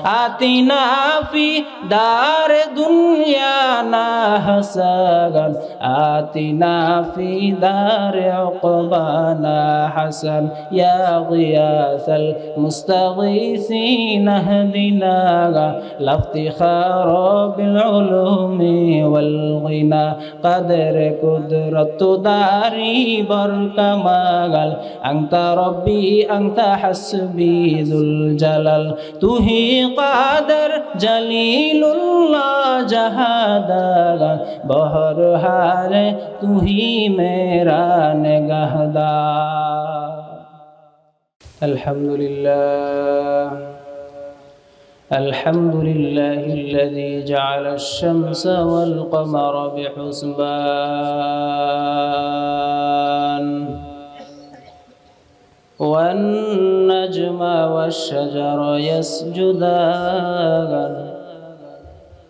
آتنا في دار دنيانا حسنا آتنا في دار عقبانا حسن يا غياث المستغيثين اهدنا لا افتخار بالعلوم والغنى قدر قدرة داري بركمال أنت ربي أنت حسبي ذو الجلال তুহি কাদের জলিলুল্লাহ জাহাদার বহর হারে তুহি মেরা নিগাহদার আলহামদুলিল্লাহ الحمد لله الذي جعل الشمس والقمر بحسبان والنجم والشجر يسجدان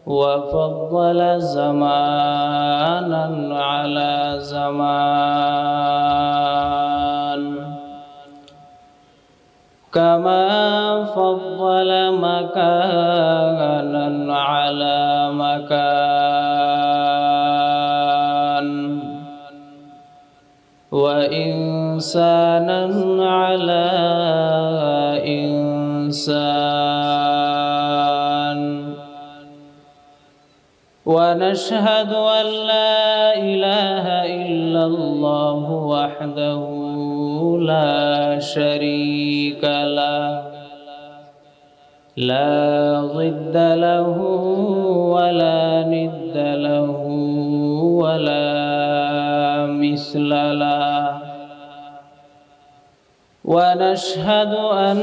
وفضل زمانا على زمان كما فضل مكانا على مكان وإنسانا على إنسان ونشهد أن لا إله إلا الله وحده لا شريك له لا ضد له ولا ند له ولا مثل له ونشهد أن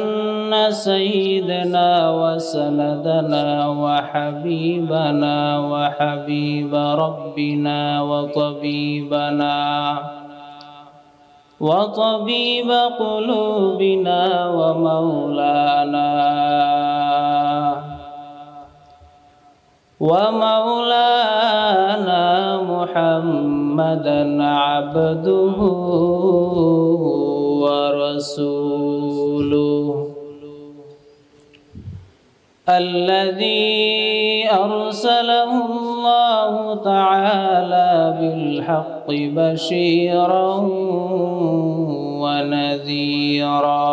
سيدنا وسندنا وحبيبنا وحبيب ربنا وطبيب قلوبنا ومولانا محمدا عبده ورسوله الذي أرسله الله تعالى بالحق بشيرا ونذيرا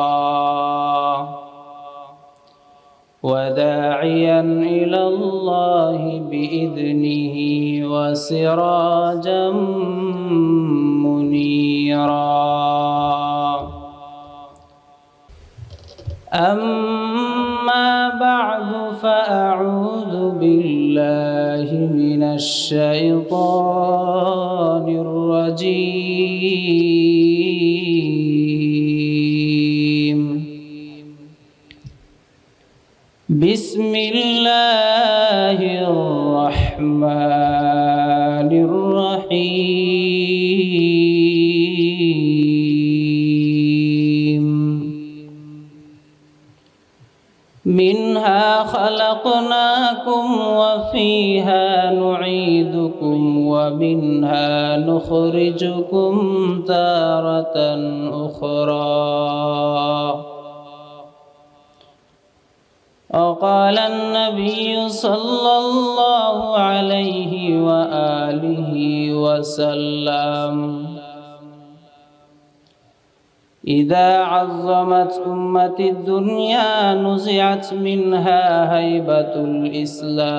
وداعيا إلى الله بإذنه وسراجا منيرا أما بعد فأعوذ بالله من الشيطان الرجيم بسم الله الرحمن الرحيم منها خلقناكم وفيها نعيدكم ومنها نخرجكم تارة أخرى وقال النبي صلى الله عليه وآله وسلم إذا عظمت أمتي الدنيا نزعت منها هيبة الإسلام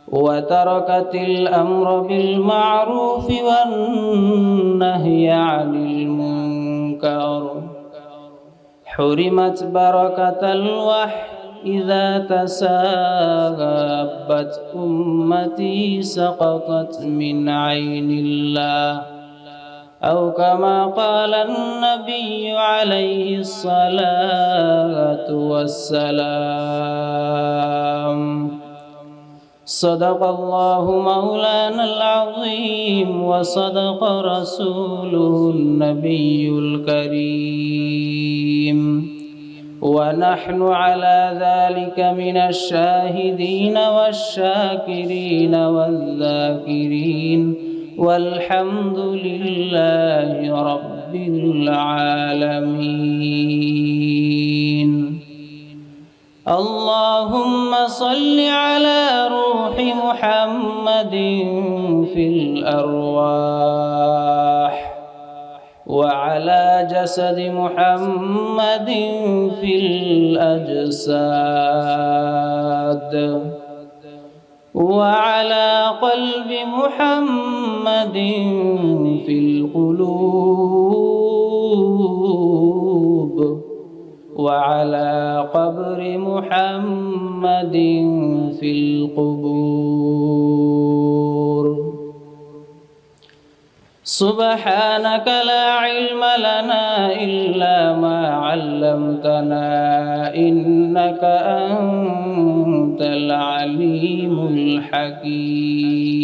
وتركت الأمر بالمعروف والنهي عن المنكر حرمت بركة الوحي إذا تسابت أمتي سقطت من عين الله أو كما قال النبي عليه الصلاة والسلام صدق الله مولانا العظيم وصدق رسوله النبي الكريم ونحن على ذلك من الشاهدين والشاكرين والذاكرين والحمد لله رب العالمين اللهم صل على روح محمد في الأرواح وعلى جسد محمد في الأجساد وعلى قلب محمد في القلوب وعلى قبر محمد في القبور سبحانك لا علم لنا إلا ما علمتنا إنك أنت العليم الحكيم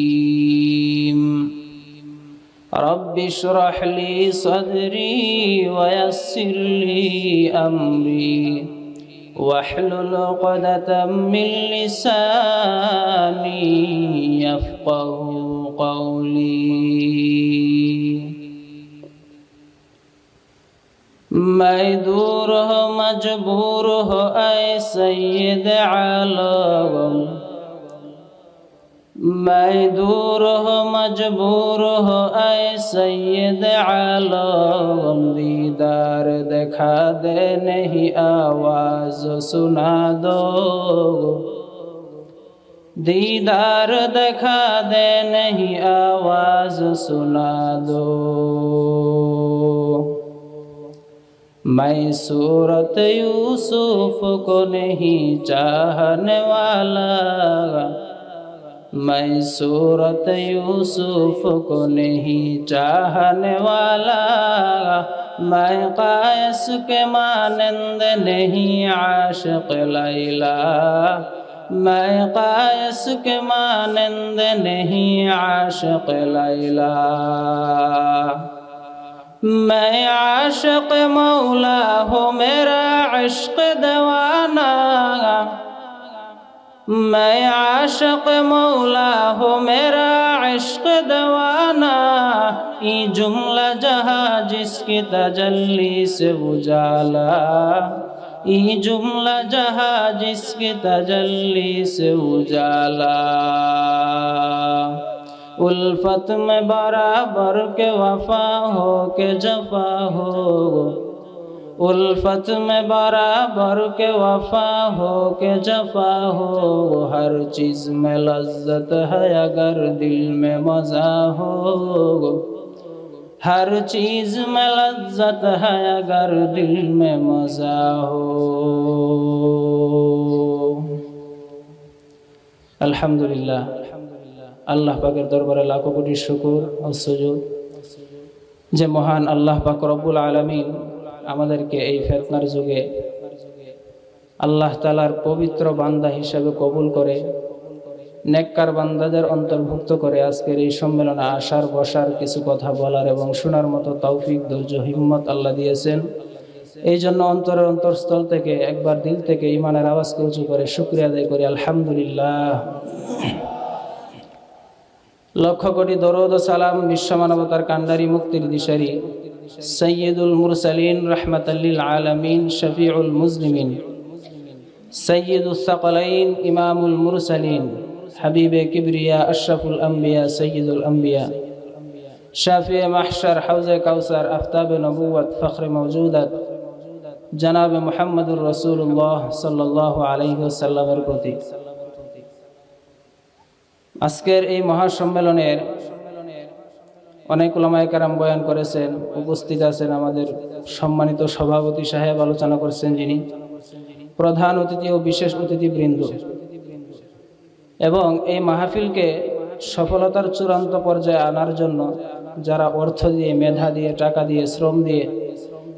رب اشرح لي صدري ويسر لي أمري واحلل عقدة من لساني يفقه قولي मैं दूर हो मजबूर हो ऐ सैयद आलम मैं दूर हो मजबूर हो ऐ सैयद आलम दीदार दिखा दे नहीं आवाज सुना दो दीदार दिखा दे नहीं आवाज सुना दो मैं सूरत यूसुफ को नहीं चाहने वाला मैं सूरत यूसुफ को नहीं चाहने वाला मैं कायस के मानंद नहीं आशिक लैला मैं कायस के मानंद नहीं आशिक लैला मैं आशिक मौला हो मेरा इश्क दीवाना मैं आशिक मौला हो मेरा इश्क दीवाना ये जुमला जहाँ जिसकी तजल्ली से उजाला ये जुमला जहाँ जिसकी तजल्ली से उजाला उल्फत में बराबर के वफा हो के जफा हो उल्फत में बराबर के वफा हो के जफा हो हर चीज़ में लज्जत है अगर दिल में मज़ा हो हर चीज़ में लज्जत है अगर दिल में मज़ा हो अल्हम्दुलिल्लाह আল্লাহ পাকের দরবারে লাখো কোটি শুকর ও সুজুদ যে মহান আল্লাহ পাক রব্বুল আলামিন আমাদেরকে এই ফিতনার যুগে আল্লাহ তাআলার পবিত্র বান্দা হিসেবে কবুল করে নেককার বান্দাদের অন্তর্ভুক্ত করে আজকের এই সম্মেলনে আসার বসার কিছু কথা বলার এবং শোনার মতো তৌফিক ধৈর্য হিম্মত আল্লাহ দিয়েছেন এই জন্য অন্তরের অন্তরস্থল থেকে একবার দিল থেকে ঈমানের আওয়াজকে উঁচু করে শুকরিয়া আদায় করি আলহামদুলিল্লাহ লক্ষ কোটি দরুদ ও সালাম বিশ্ব মানবতার কান্ডারি মুক্তির দিশারি সৈয়দুল মুরসালিন রাহমাতাল লিল আলামিন শফিউল মুজলিমিন সৈয়দুস সাকলাইন ইমামুল মুরসালিন হাবিবে কিবরিয়া আশরাফুল আম্বিয়া সৈয়দুল আম্বিয়া শাফিয়ে মাহশর হাউজে কাউসার আফতাবে নবুয়ত ফখরে মওজুদাত জনাবে মুহাম্মদুর রাসূলুল্লাহ সাল্লাল্লাহু আলাইহি ওয়াসাল্লামের প্রতি আজকের এই মহাসম্মেলনের অনেক উলামায়ে কেরাম বয়ান করেছেন উপস্থিত আছেন আমাদের সম্মানিত সভাপতি সাহেব আলোচনা করেছেন যিনি প্রধান অতিথি ও বিশেষ অতিথিবৃন্দ এবং এই মাহফিলকে সফলতার চূড়ান্ত পর্যায়ে আনার জন্য যারা অর্থ দিয়ে মেধা দিয়ে টাকা দিয়ে শ্রম দিয়ে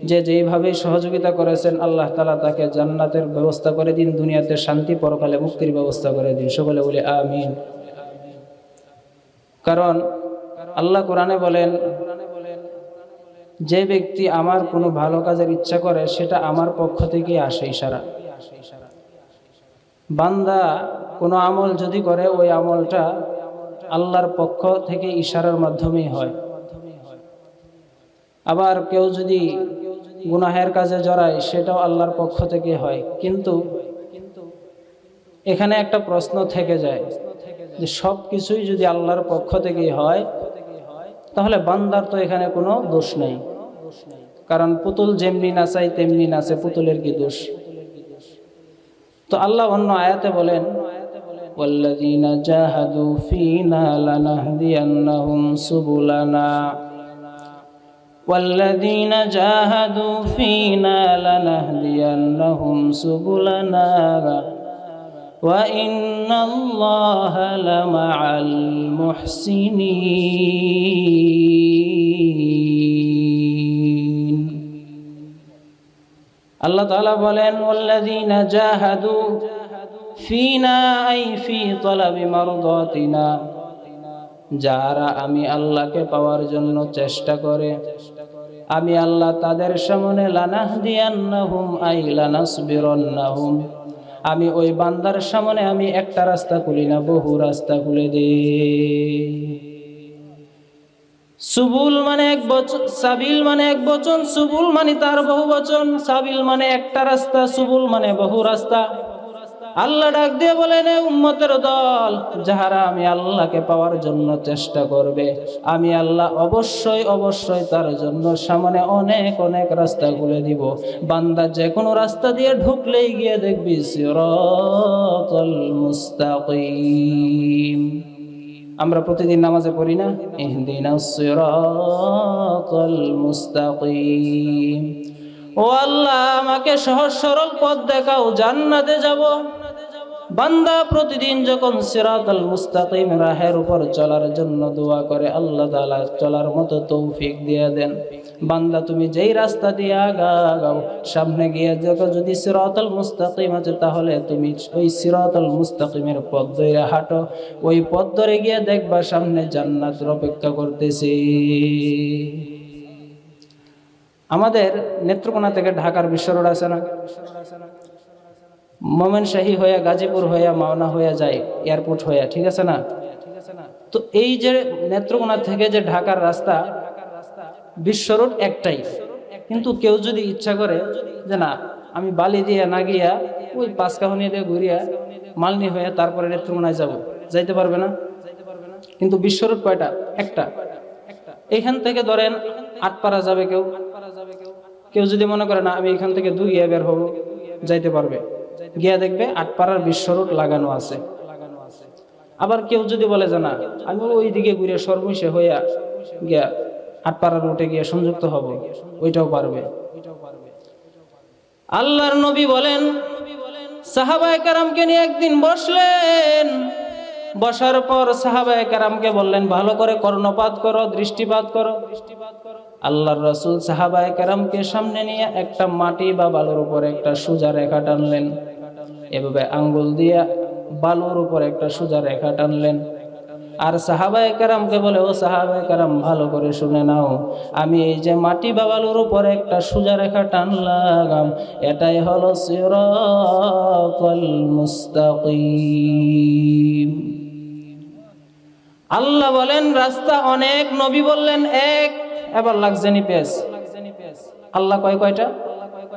যে যেইভাবে সহযোগিতা করেছেন আল্লাহ তাআলা তাকে জান্নাতের ব্যবস্থা করে দিন দুনিয়াতে শান্তি পরকালে মুক্তির ব্যবস্থা করে দিন সকলে বলি আমিন কারণ আল্লাহ কোরআনে বলেন যে ব্যক্তি আমার কোনো ভালো কাজের ইচ্ছা করে সেটা আমার পক্ষ থেকে আসে ইশারা বান্দা কোনো আমল যদি করে ওই আমলটা আল্লাহর পক্ষ থেকে ইশারার মাধ্যমেই হয় আবার কেউ যদি গুনাহের কাজে জড়ায় সেটাও আল্লাহর পক্ষ থেকে হয় কিন্তু এখানে একটা প্রশ্ন থেকে যায় যে সব কিছুই যদি আল্লাহর পক্ষ থেকেই হয় তাহলে বান্দার তো এখানে কোনো দোষ নাই, কারণ পুতুল যেমনি নাচাই তেমনি নাচে, পুতুলের কি দোষ? তো আল্লাহ অন্য আয়াতে বলেন, والذين جاهدوا فينا لنهدينهم سبلنا والذين جاهدوا فينا لنهدينهم سبلنا وإن الله لمع المحسنين। আল্লাহ তাআলা বলেন, والذين جاهدوا ফিনা আই ফি তলাবি মারদাতিনা, যারা আমি আল্লাহকে পাওয়ার জন্য চেষ্টা করে, আমি আল্লাহ তাদের সামনে লানাহদিয়ান্নাহুম আই লানাসবিরান্নাহুম, আমি ওই বান্দার সামনে আমি একটা রাস্তা খুলি না, বহু রাস্তা খুলে দেই। সুবুল মানে এক বচন, সাবিল মানে এক বচন, সুবুল মানে তার বহু বচন। সাবিল মানে একটা রাস্তা, সুবুল মানে বহু রাস্তা। আল্লাহ ডাক দিয়ে বলেন, উম্মতের দল, যাহারা আমি আল্লাহকে পাওয়ার জন্য চেষ্টা করবে, আমি আল্লাহ অবশ্যই অবশ্যই তার জন্য সামনে অনেক অনেক রাস্তা খুলে দিব। বান্দা যে কোনো রাস্তা দিয়ে ঢুকলেই গিয়ে দেখবি সিরাতাল মুস্তাকিম। আমরা প্রতিদিন নামাজে পড়ি না, ইহদিনাস সিরাতাল মুস্তাকিম, ও আল্লাহ আমাকে সহজ সরল পথ দেখাও, জান্নাতে যাব। বান্দা প্রতিদিন যখন সিরাতাল মুস্তাকিম রাহের উপর চলার জন্য দোয়া করে, আল্লাহ তাআলা চলার মতো তৌফিক দিয়ে দেন। বান্দা তুমি যেই রাস্তা দিয়ে আগাও, সামনে গিয়ে যদি সিরাতাল মুস্তাকিম আছে, তাহলে তুমি ওই সিরাতাল মুস্তাকিমের পথ ধরে হাঁটো, ওই পথ ধরে গিয়ে দেখবা সামনে জান্নাতের অপেক্ষা করতেছে। আমাদের নেত্রকোনা থেকে ঢাকার বিশ্ব রোড আছে না, ময়মনসিংহ হয়ে গাজীপুর হয়ে মাওনা হয়ে যায়, এয়ারপোর্ট হয়ে, ঠিক আছে না? তো এই যে নেত্রকোনা থেকে যে ঢাকার রাস্তা, বিশ্ব রোড একটাই, কিন্তু কেউ যদি ইচ্ছা করে যে না আমি বালি দিয়ে না গিয়া ওই পাঁচকাহনি দিয়ে ঘুরিয়া মালনি হয়ে তারপরে নেত্রকোনায় যাব, যাইতে পারবে না। কিন্তু বিশ্ব রোড কয়টা? একটা। এখান থেকে ধরেন আটপাড়া যাবে কেউ, কেউ যদি মনে করে না আমি এখান থেকে দুই গিয়ে বের হবো, যাইতে পারবে, গিয়া দেখবে আটপাড়ার বিশ্ব রোড লাগানো আছে। আবার কেউ যদি বলে যে না আমি ওই দিকে ঘুরে সর্বশেষে হইয়া গিয়া আটপাড়ার রুটে গিয়ে সংযুক্ত হব, ওইটাও পারবে। আল্লাহর নবী বলেন, সাহাবায়ে কেরামকে নিয়ে একদিন বসলেন, বসার পর সাহাবায়ে কেরামকে বললেন ভালো করে কর্ণপাত করো, দৃষ্টিপাত করো। আল্লাহর রাসূল সাহাবায়ে কেরামকে সামনে নিয়ে একটা মাটি বা বালুর উপর একটা সোজা রেখা টানলেন, এভাবে আঙ্গুল দিয়ে বালুর উপর একটা সোজা রেখা টানলেন। আর সাহাবায়ে কেরামকে বলে, ও সাহাবায়ে কেরাম ভালো করে শুনে নাও, আমি এই যে মাটি বা বালুর উপর একটা সোজা রেখা টানলাম, এটাই হলো সিরাতাল মুস্তাকিম। আল্লাহ বলেন রাস্তা অনেক, নবী বললেন এক। এবার লাগছে নি পেস, আল্লাহ কয়টা?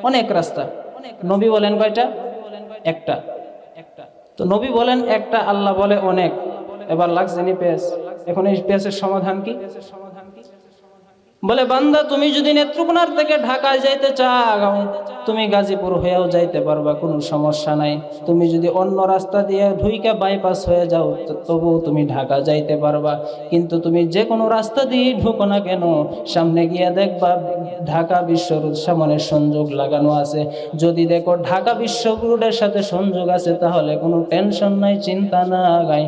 অনেক রাস্তা, নবী বলেন কয়টা? একটা। তো নবী বলেন একটা, আল্লাহ বলে অনেক, এবার লাগছে নি পেস। এখন এই পেসের সমাধান কি? বলে বান্দা তুমি যদি নেত্রকোনার থেকে ঢাকায় যাইতে চাও, তুমি গাজীপুর হয়েও যাইতে পারবা, কোনো সমস্যা নাই। তুমি যদি অন্য রাস্তা দিয়ে ঢুইকা বাইপাস হয়ে যাও, তবুও তুমি ঢাকা যাইতে পারবা। কিন্তু তুমি যে কোনো রাস্তা দিয়ে ঢুকো না কেন, সামনে গিয়ে দেখবা ঢাকা বিশ্ব রোড সামনে সংযোগ লাগানো আছে। যদি দেখো ঢাকা বিশ্ব রোডের সাথে সংযোগ আছে, তাহলে কোনো টেনশন নাই, চিন্তা না গাই।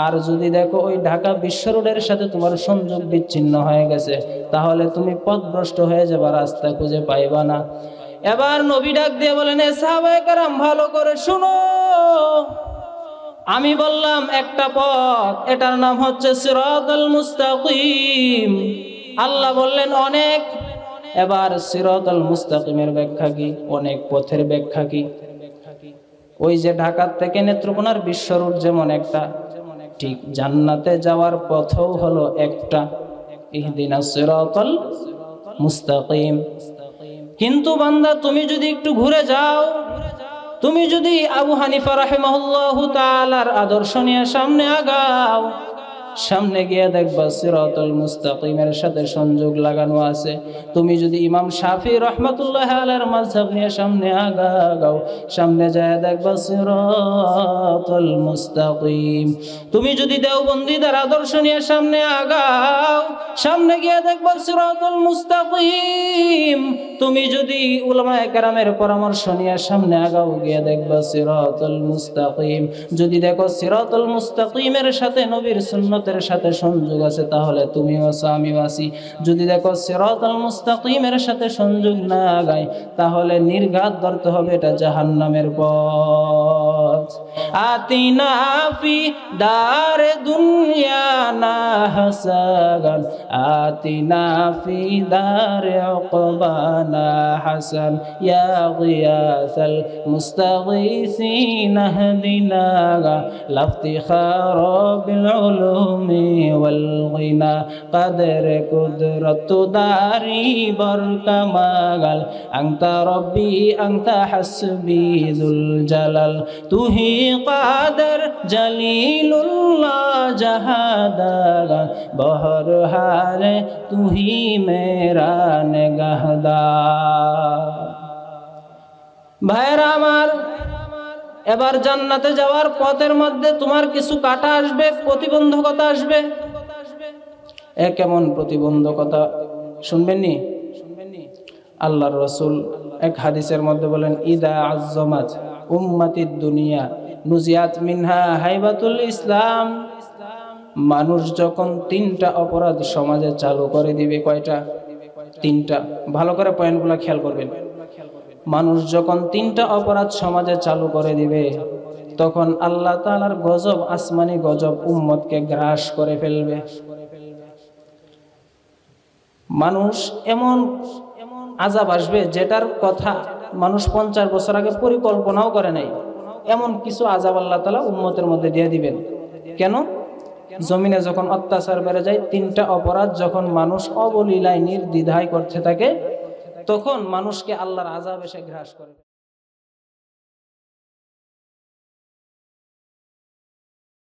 আর যদি দেখো ওই ঢাকা বিশ্ব রোডের সাথে তোমার সংযোগ বিচ্ছিন্ন হয়ে গেছে, তাহলে তুমি পথভ্রষ্ট হয়ে যাবা, রাস্তা খুঁজে পাইবা না। এবার নবী ডাক দিয়ে বলেন, সাহাবায়ে কেরাম ভালো করে শুনো, আমি বললাম একটা পথ, এটার নাম হচ্ছে সিরাতাল মুস্তাকিম। আল্লাহ বললেন অনেক। এবার সিরাতাল মুস্তাকিমের ব্যাখ্যা কি? অনেক পথের ব্যাখ্যা কি? ওই যে ঢাকা থেকে নেত্রকোনার বিশ্ব রোড যেমন একটা, ঠিক জান্নাতে যাওয়ার পথও হলো একটা, ইহদিনাস সিরাতাল মুস্তাকিম। কিন্তু বান্দা তুমি যদি একটু ঘুরে যাও, তুমি যদি আবু হানিফা রাহিমাহুল্লাহু তাআলার আদর্শ নিয়ে সামনে আগাও, সামনে গিয়ে দেখবা সিরাতুল মুস্তাকিমের সাথে সংযোগ লাগানো আছে। তুমি যদি ইমাম শাফি রাহমাতুল্লাহ আলাইহির মাযহাব নিয়ে সামনে আগাও, সামনে যায় দেখবা সিরাতুল মুস্তাকিম। তুমি যদি দেওবন্দীদের আদর্শ নিয়ে সামনে আগাও, সামনে গিয়ে দেখবা সিরাতুল মুস্তাকিম। তুমি যদি উলামায়ে কেরামের পরামর্শ নিয়ে সামনে আগাও, গিয়ে দেখবা সিরাতুল মুস্তাকিম। যদি দেখো সিরাতুল মুস্তাকিমের সাথে নবীর সুন্নতের সাথে সংযোগ আছে, তাহলে তুমিও আছো আমিও আছি। যদি দেখো সিরাতুল মুস্তাকিমের সাথে সংযোগ না গায়, তাহলে নির্ঘাত ধরতে হবে এটা জাহান্নামের পথ। আতিনা ফি দারে দুনিয়া না হাসান, আতিনা ফি দারে উকবানা হাসান, ইয়া গিয়াসাল মুস্তাগীসিন আহদিনা লাফতিখার বিল উলুমি ওয়াল গিনা, কদর কুদরত দারি বরকামাল, আনতা রব্বি আনতা হাসবি যুল জালাল, তুহি কাদের জলিলুল্লাহ জাহাদার, বহর হারে তুহি মেরা নিগাহদার। ভাইরা আমার, এবার জান্নাতে যাওয়ার পথের মধ্যে তোমার কিছু কাটা আসবে, প্রতিবন্ধকতা আসবে। কেমন প্রতিবন্ধকতা শুনবেননি? আল্লাহর রাসূল এক হাদিসের মধ্যে বলেন, ইদা আযযামাত উম্মাতিদ দুনিয়া নুজিয়াত মিনহা হাইবাতুল ইসলাম। মানুষ যখন তিনটা অপরাধ সমাজে চালু করে দিবে, কয়টা? তিনটা। ভালো করে পয়েন্টগুলো খেয়াল করবেন। মানুষ যখন তিনটা অপরাধ সমাজে চালু করে দিবে, তখন আল্লাহ তাআলার গজব, আসমানি গজব উম্মতকে গ্রাস করে ফেলবে। মানুষ এমন আযাব আসবে যেটার কথা মানুষ 50 বছর আগে পরিকল্পনাও করে নাই। এমন কিছু আযাব আল্লাহ তাআলা উম্মতের মধ্যে দিয়ে দিবেন। কেন? জমিনে যখন অত্যাচার বেড়ে যায়, তিনটা অপরাধ যখন মানুষ অবলীলায় নির্দ্বিধায় করতে থাকে, তখন মানুষকে আল্লাহর আযাব এসে গ্রাস করে।